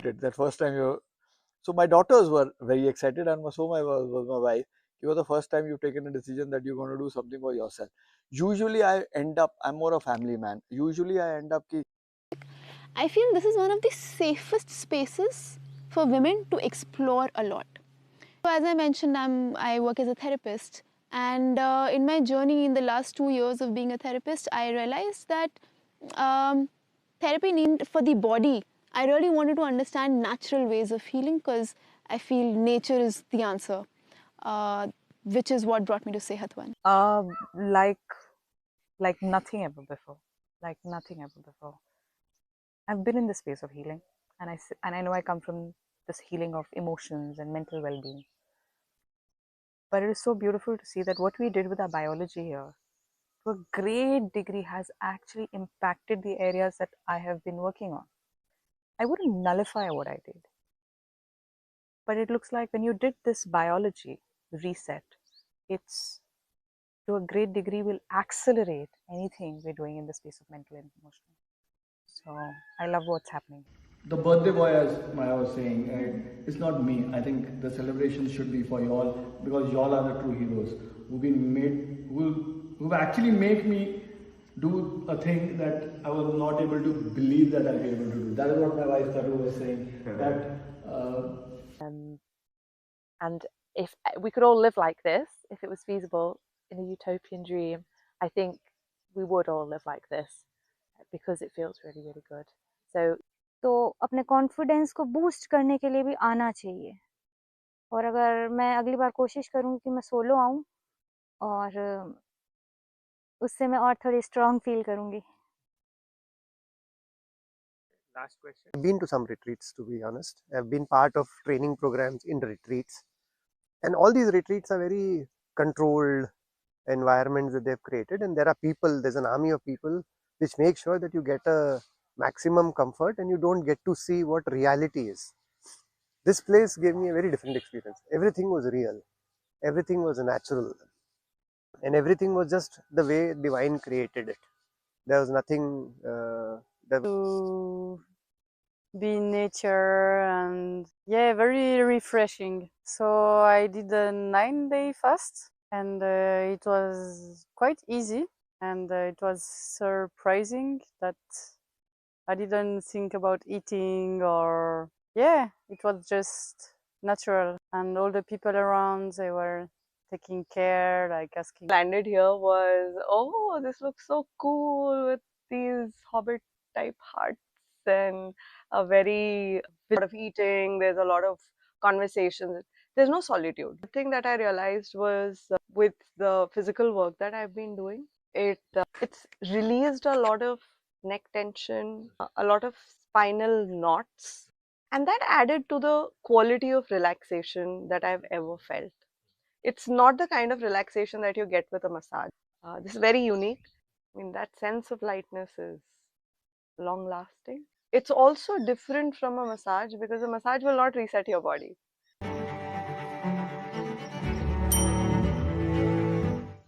That first time you, so my daughters were very excited, and so was my wife. It was the first time you've taken a decision that you're going to do something for yourself. Usually I'm more a family man. Usually I end up I feel this is one of the safest spaces for women to explore a lot. So as I mentioned, I work as a therapist, and in my journey in the last 2 years of being a therapist, I realized that therapy needed for the body. I really wanted to understand natural ways of healing because I feel nature is the answer, which is what brought me to Sehatvan. Like nothing ever before. Like nothing ever before. I've been in the space of healing, and I know I come from this healing of emotions and mental well-being. But it is so beautiful to see that what we did with our biology here, to a great degree, has actually impacted the areas that I have been working on. I wouldn't nullify what I did, but it looks like when you did this biology reset, it's to a great degree will accelerate anything we're doing in the space of mental and emotional. So I love what's happening. The birthday boy, as Maya was saying, it's not me. I think the celebration should be for y'all because y'all are the true heroes who've been made, who've actually made me do a thing that I was not able to believe that I'll be able to do. That is what my wife Taru was saying. That and if we could all live like this, if it was feasible in a utopian dream, I think we would all live like this because it feels really, really good. तो अपने confidence को boost करने के लिए भी आना चाहिए, और अगर मैं अगली बार कोशिश करूँ कि मैं सोलो आऊँ और उससे मैं और थोड़ी स्ट्रांग फील करूँगी. Last question. I've been to some retreats, to be honest. I've been part of training programs in retreats, and all these retreats are very controlled environments that they've created, and there's an army of people which make sure that you get a maximum comfort and you don't get to see what reality is. This place gave me a very different experience. Everything was real, everything was natural, and everything was just the way divine created it. There was nothing To be in nature, and yeah, very refreshing. So I did a 9-day fast, and it was quite easy, and it was surprising that I didn't think about eating, or yeah, it was just natural, and all the people around, they were taking care, like asking. Landed here was, oh, this looks so cool with these hobbit type huts and a very lot of eating. There's a lot of conversations. There's no solitude. The thing that I realized was with the physical work that I've been doing, it's released a lot of neck tension, a lot of spinal knots, and that added to the quality of relaxation that I've ever felt. It's not the kind of relaxation that you get with a massage. This is very unique. I mean, that sense of lightness is long lasting. It's also different from a massage because a massage will not reset your body.